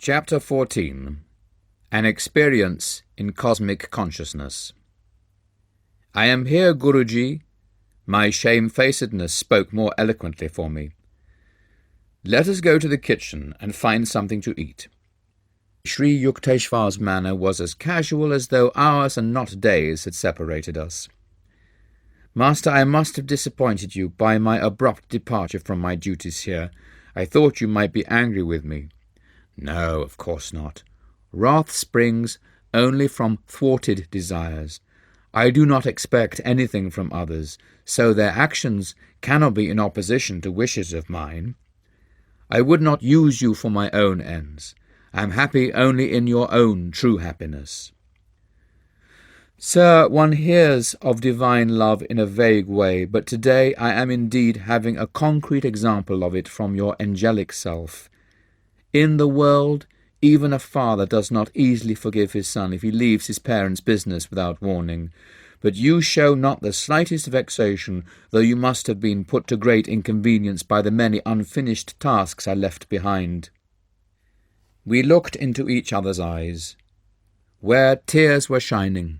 Chapter 14. An Experience in Cosmic Consciousness. I am here, Guruji. My shamefacedness spoke more eloquently for me. Let us go to the kitchen and find something to eat. Sri Yukteswar's manner was as casual as though hours and not days had separated us. Master, I must have disappointed you by my abrupt departure from my duties here. I thought you might be angry with me. No, of course not. Wrath springs only from thwarted desires. I do not expect anything from others, so their actions cannot be in opposition to wishes of mine. I would not use you for my own ends. I am happy only in your own true happiness. Sir, one hears of divine love in a vague way, but today I am indeed having a concrete example of it from your angelic self. In the world, even a father does not easily forgive his son if he leaves his parents' business without warning. But you show not the slightest vexation, though you must have been put to great inconvenience by the many unfinished tasks I left behind. We looked into each other's eyes, where tears were shining.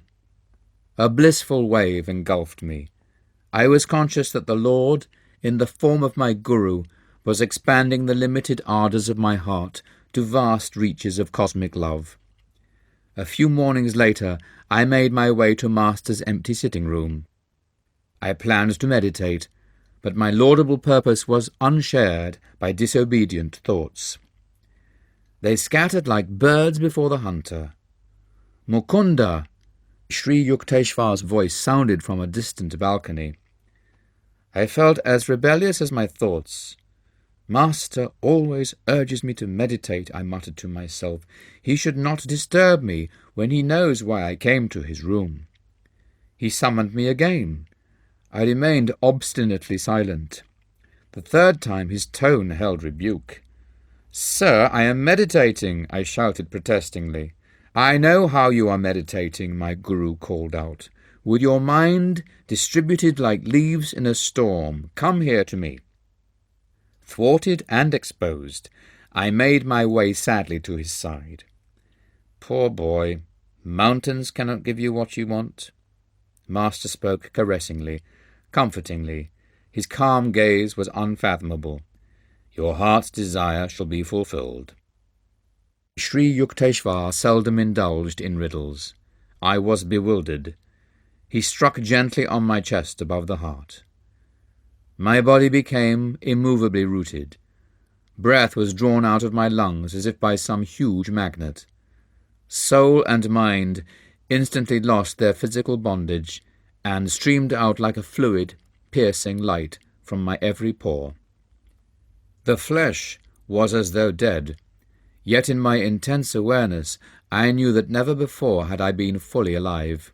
A blissful wave engulfed me. I was conscious that the Lord, in the form of my Guru, was expanding the limited ardours of my heart to vast reaches of cosmic love. A few mornings later, I made my way to Master's empty sitting-room. I planned to meditate, but my laudable purpose was unshared by disobedient thoughts. They scattered like birds before the hunter. Mukunda! Sri Yukteswar's voice sounded from a distant balcony. I felt as rebellious as my thoughts. Master always urges me to meditate, I muttered to myself. He should not disturb me when he knows why I came to his room. He summoned me again. I remained obstinately silent. The third time his tone held rebuke. Sir, I am meditating, I shouted protestingly. I know how you are meditating, my Guru called out. With your mind distributed like leaves in a storm, come here to me. Thwarted and exposed, I made my way sadly to his side. Poor boy, mountains cannot give you what you want. Master spoke caressingly, comfortingly. His calm gaze was unfathomable. Your heart's desire shall be fulfilled. Sri Yukteswar seldom indulged in riddles. I was bewildered. He struck gently on my chest above the heart. My body became immovably rooted. Breath was drawn out of my lungs as if by some huge magnet. Soul and mind instantly lost their physical bondage and streamed out like a fluid, piercing light from my every pore. The flesh was as though dead, yet in my intense awareness I knew that never before had I been fully alive.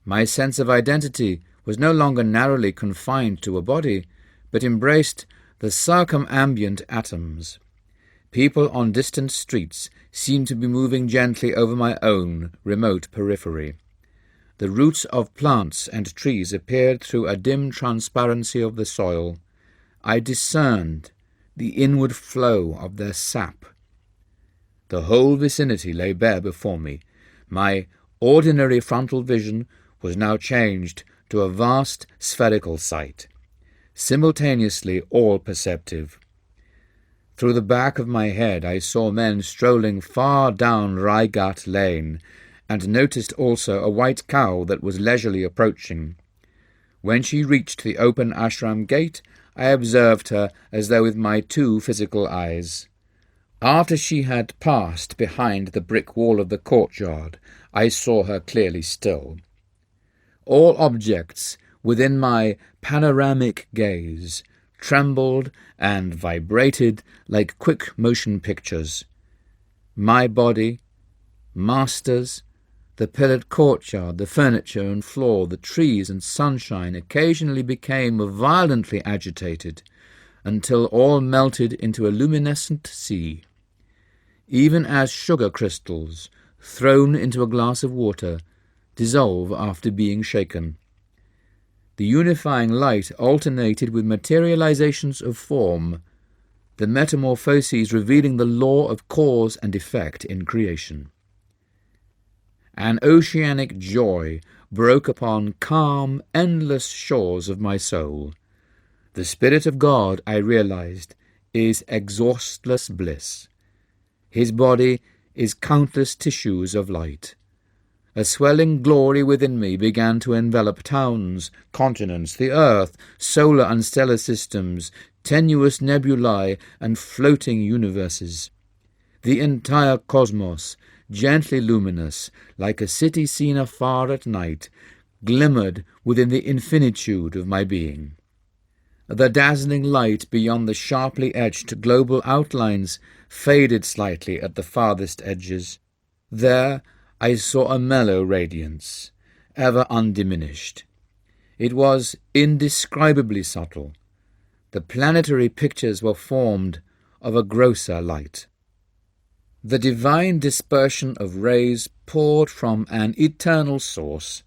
My sense of identity was no longer narrowly confined to a body, but embraced the circumambient atoms. People on distant streets seemed to be moving gently over my own remote periphery. The roots of plants and trees appeared through a dim transparency of the soil. I discerned the inward flow of their sap. The whole vicinity lay bare before me. My ordinary frontal vision was now changed to a vast spherical sight, simultaneously all-perceptive. Through the back of my head I saw men strolling far down Raigat Lane, and noticed also a white cow that was leisurely approaching. When she reached the open ashram gate, I observed her as though with my two physical eyes. After she had passed behind the brick wall of the courtyard, I saw her clearly still. All objects within my panoramic gaze trembled and vibrated like quick motion pictures. My body, Master's, the pillared courtyard, the furniture and floor, the trees and sunshine occasionally became violently agitated until all melted into a luminescent sea. Even as sugar crystals, thrown into a glass of water, dissolve after being shaken. The unifying light alternated with materializations of form, the metamorphoses revealing the law of cause and effect in creation. An oceanic joy broke upon calm, endless shores of my soul. The Spirit of God, I realized, is exhaustless bliss. His body is countless tissues of light. A swelling glory within me began to envelop towns, continents, the earth, solar and stellar systems, tenuous nebulae, and floating universes. The entire cosmos, gently luminous, like a city seen afar at night, glimmered within the infinitude of my being. The dazzling light beyond the sharply etched global outlines faded slightly at the farthest edges. There I saw a mellow radiance, ever undiminished. It was indescribably subtle. The planetary pictures were formed of a grosser light. The divine dispersion of rays poured from an eternal source,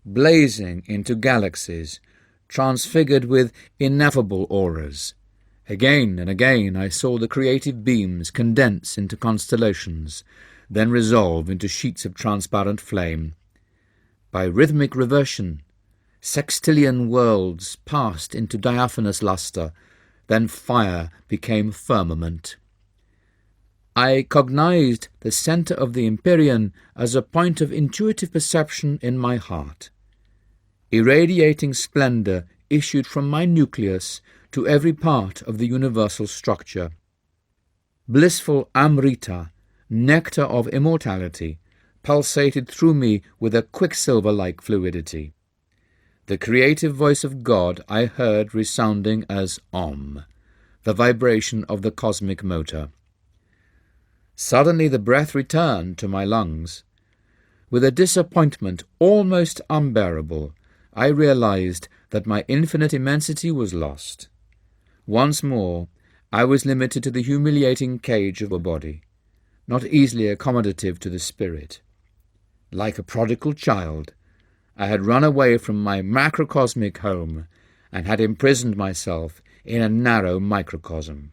blazing into galaxies, transfigured with ineffable auras. Again and again I saw the creative beams condense into constellations, then resolve into sheets of transparent flame. By rhythmic reversion, sextillion worlds passed into diaphanous lustre, then fire became firmament. I cognized the center of the Empyrean as a point of intuitive perception in my heart. Irradiating splendor issued from my nucleus to every part of the universal structure. Blissful Amrita, nectar of immortality, pulsated through me with a quicksilver-like fluidity. The creative voice of God I heard resounding as Om, the vibration of the cosmic motor. Suddenly the breath returned to my lungs. With a disappointment almost unbearable, I realized that my infinite immensity was lost. Once more, I was limited to the humiliating cage of a body, not easily accommodative to the spirit. Like a prodigal child, I had run away from my macrocosmic home and had imprisoned myself in a narrow microcosm.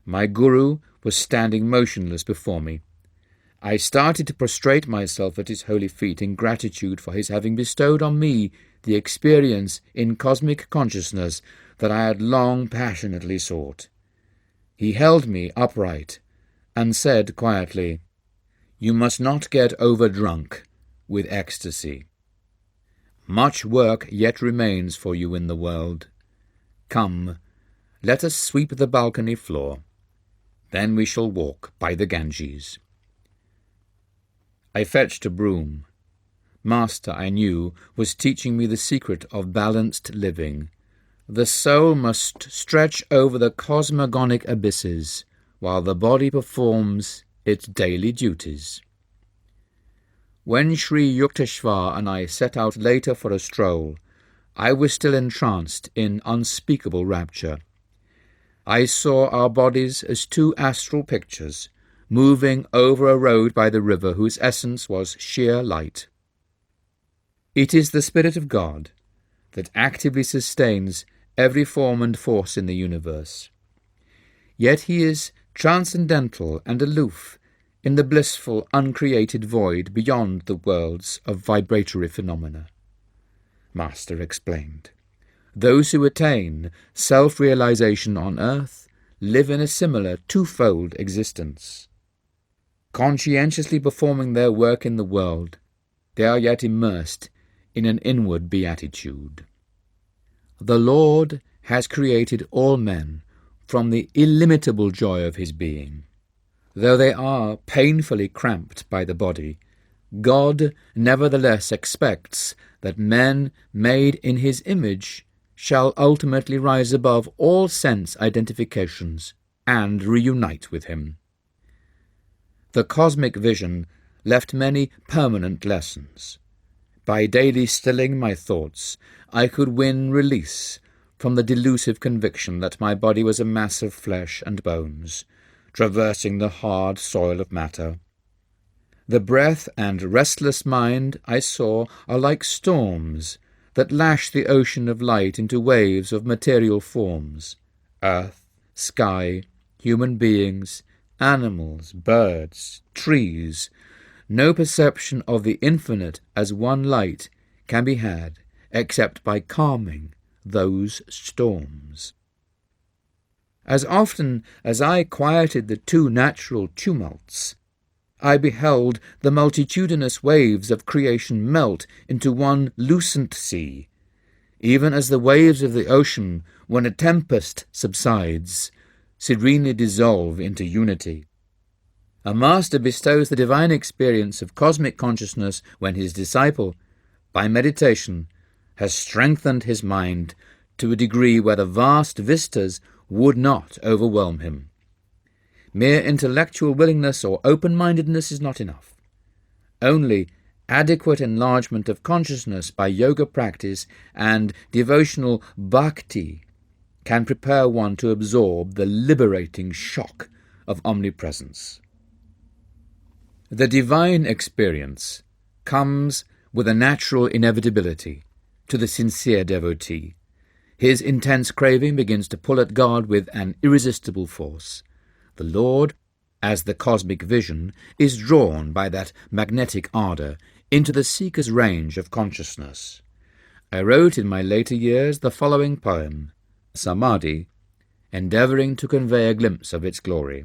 My guru was standing motionless before me. I started to prostrate myself at his holy feet in gratitude for his having bestowed on me the experience in cosmic consciousness that I had long passionately sought. He held me upright and said quietly, "You must not get overdrunk with ecstasy. Much work yet remains for you in the world. Come, let us sweep the balcony floor. Then we shall walk by the Ganges." I fetched a broom. Master, I knew, was teaching me the secret of balanced living. The soul must stretch over the cosmogonic abysses, while the body performs its daily duties. When Sri Yukteswar and I set out later for a stroll, I was still entranced in unspeakable rapture. I saw our bodies as two astral pictures, moving over a road by the river whose essence was sheer light. It is the Spirit of God that actively sustains every form and force in the universe. Yet he is transcendental and aloof in the blissful, uncreated void beyond the worlds of vibratory phenomena. Master explained. Those who attain self-realization on earth live in a similar twofold existence. Conscientiously performing their work in the world, they are yet immersed in an inward beatitude. The Lord has created all men from the illimitable joy of his being. Though they are painfully cramped by the body, God nevertheless expects that men made in his image shall ultimately rise above all sense identifications and reunite with him. The cosmic vision left many permanent lessons. By daily stilling my thoughts, I could win release from the delusive conviction that my body was a mass of flesh and bones, traversing the hard soil of matter. The breath and restless mind I saw are like storms that lash the ocean of light into waves of material forms: earth, sky, human beings, animals, birds, trees, no perception of the infinite as one light can be had except by calming those storms. As often as I quieted the two natural tumults, I beheld the multitudinous waves of creation melt into one lucent sea, even as the waves of the ocean, when a tempest subsides, serenely dissolve into unity. A master bestows the divine experience of cosmic consciousness when his disciple, by meditation, has strengthened his mind to a degree where the vast vistas would not overwhelm him. Mere intellectual willingness or open-mindedness is not enough. Only adequate enlargement of consciousness by yoga practice and devotional bhakti can prepare one to absorb the liberating shock of omnipresence. The divine experience comes with a natural inevitability to the sincere devotee. His intense craving begins to pull at God with an irresistible force. The Lord, as the cosmic vision, is drawn by that magnetic ardour into the seeker's range of consciousness. I wrote in my later years the following poem, Samadhi, endeavouring to convey a glimpse of its glory.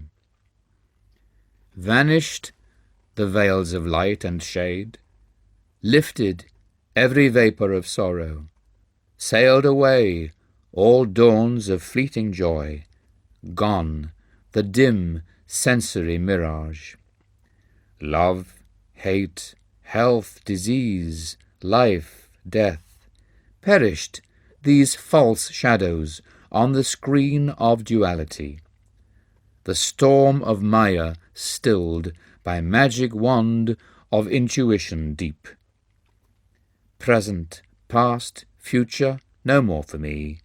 Vanished the veils of light and shade, lifted every vapour of sorrow, sailed away all dawns of fleeting joy, gone the dim sensory mirage. Love, hate, health, disease, life, death, perished these false shadows on the screen of duality. The storm of Maya stilled by magic wand of intuition deep. Present, past, future, no more for me,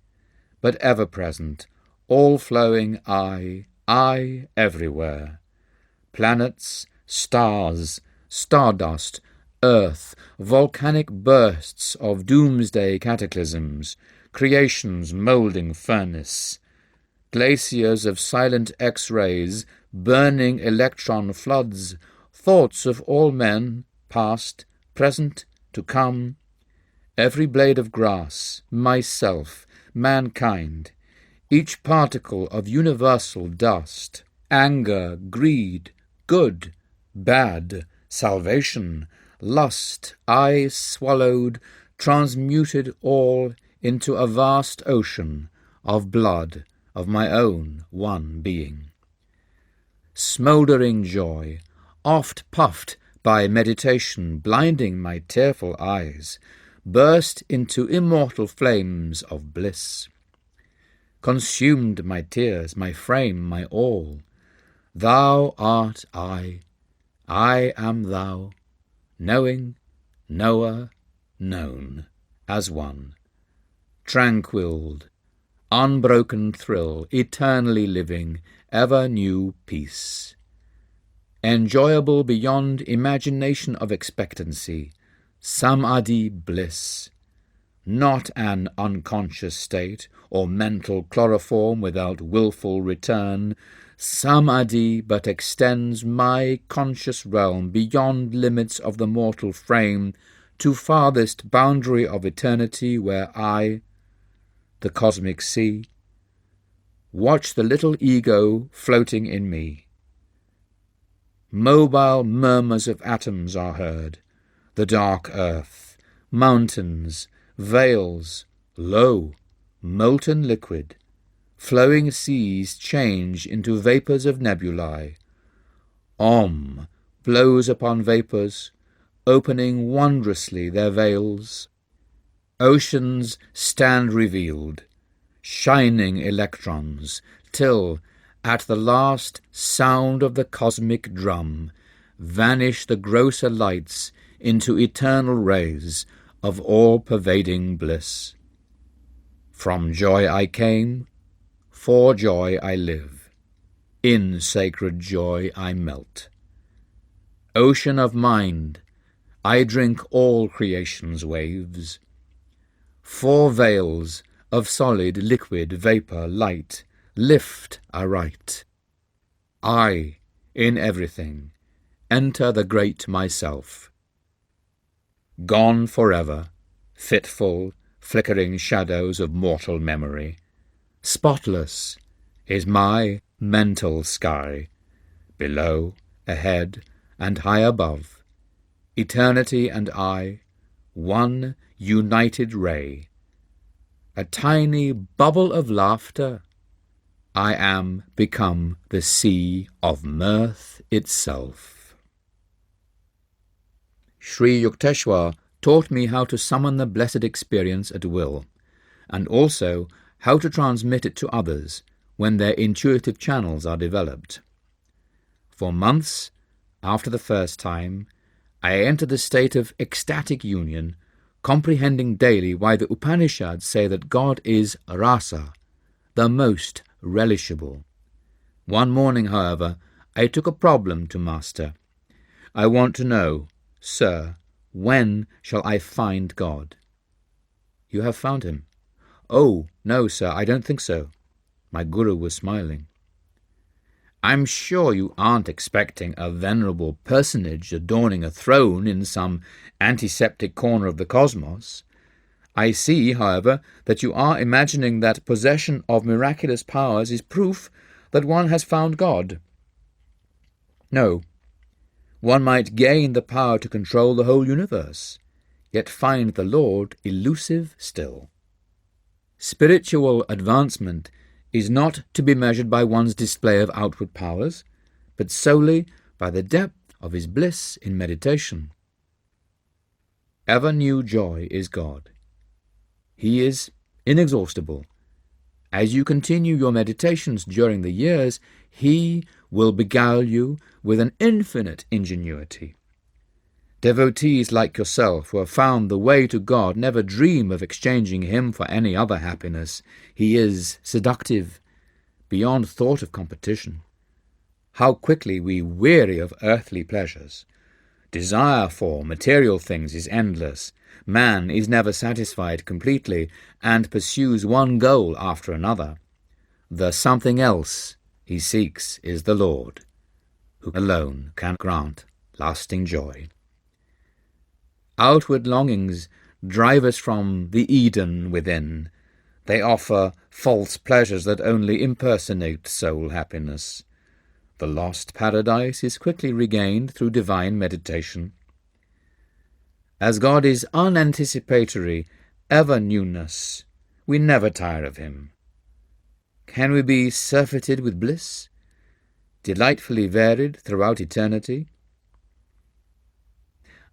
but ever present, all-flowing I everywhere. Planets, stars, stardust, earth, volcanic bursts of doomsday cataclysms, creation's moulding furnace, glaciers of silent X-rays, burning electron floods, thoughts of all men, past, present, to come, every blade of grass, myself, mankind, each particle of universal dust, anger, greed, good, bad, salvation, lust, I swallowed, transmuted all into a vast ocean of blood of my own one being. Smouldering joy, oft puffed by meditation, blinding my tearful eyes, burst into immortal flames of bliss. Consumed my tears, my frame, my all. Thou art I am thou, knowing, knower, known, as one. Tranquilled, unbroken thrill, eternally living, ever new peace. Enjoyable beyond imagination of expectancy, samadhi bliss. Not an unconscious state, or mental chloroform without wilful return, samadhi but extends my conscious realm beyond limits of the mortal frame to farthest boundary of eternity, where I, the cosmic sea, watch the little ego floating in me. Mobile murmurs of atoms are heard, the dark earth, mountains, veils, lo, molten liquid, flowing seas change into vapours of nebulae. Om blows upon vapours, opening wondrously their veils. Oceans stand revealed, shining electrons, till, at the last sound of the cosmic drum, vanish the grosser lights into eternal rays of all-pervading bliss. From joy I came, for joy I live, in sacred joy I melt. Ocean of mind, I drink all creation's waves. 4 veils of solid, liquid, vapour, light, lift aright. I, in everything, enter the great myself. Gone forever, fitful, flickering shadows of mortal memory, spotless is my mental sky, below, ahead, and high above, eternity and I, one united ray, a tiny bubble of laughter. I am become the sea of mirth itself. Sri Yukteswar taught me how to summon the blessed experience at will, and also how to transmit it to others when their intuitive channels are developed. For months after the first time, I entered the state of ecstatic union, comprehending daily why the Upanishads say that God is rasa, the most relishable. One morning, however, I took a problem to master. I want to know, sir, when shall I find God? You have found him. Oh, no, sir, I don't think so. My guru was smiling. I'm sure you aren't expecting a venerable personage adorning a throne in some antiseptic corner of the cosmos. I see, however, that you are imagining that possession of miraculous powers is proof that one has found God. No. One might gain the power to control the whole universe, yet find the Lord elusive still. Spiritual advancement is not to be measured by one's display of outward powers, but solely by the depth of his bliss in meditation. Ever new joy is God. He is inexhaustible. As you continue your meditations during the years, he will beguile you with an infinite ingenuity. Devotees like yourself who have found the way to God never dream of exchanging him for any other happiness. He is seductive, beyond thought of competition. How quickly we weary of earthly pleasures. Desire for material things is endless. Man is never satisfied completely and pursues one goal after another. The something else he seeks is the Lord, who alone can grant lasting joy. Outward longings drive us from the Eden within. They offer false pleasures that only impersonate soul happiness. The lost paradise is quickly regained through divine meditation. As God is unanticipatory, ever newness, we never tire of him. Can we be surfeited with bliss, delightfully varied throughout eternity?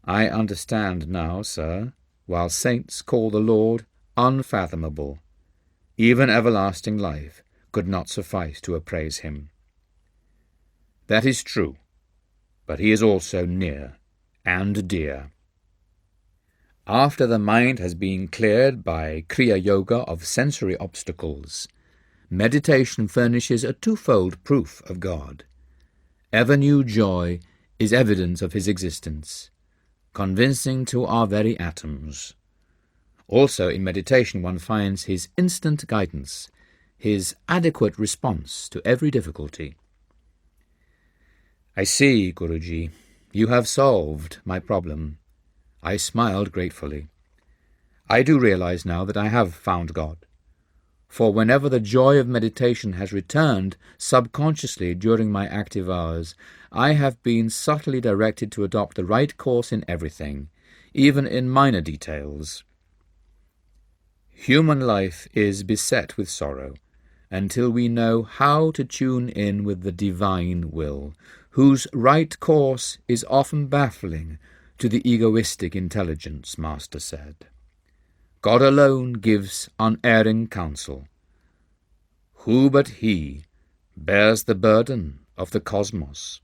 I understand now, sir, while saints call the Lord unfathomable, even everlasting life could not suffice to appraise him. That is true, but he is also near and dear. After the mind has been cleared by Kriya Yoga of sensory obstacles, meditation furnishes a twofold proof of God. Ever-new joy is evidence of his existence, convincing to our very atoms. Also in meditation one finds his instant guidance, his adequate response to every difficulty. I see, Guruji, you have solved my problem. I smiled gratefully. I do realize now that I have found God. For whenever the joy of meditation has returned subconsciously during my active hours, I have been subtly directed to adopt the right course in everything, even in minor details. Human life is beset with sorrow, until we know how to tune in with the divine will, whose right course is often baffling to the egoistic intelligence, Master said. God alone gives unerring counsel. Who but he bears the burden of the cosmos?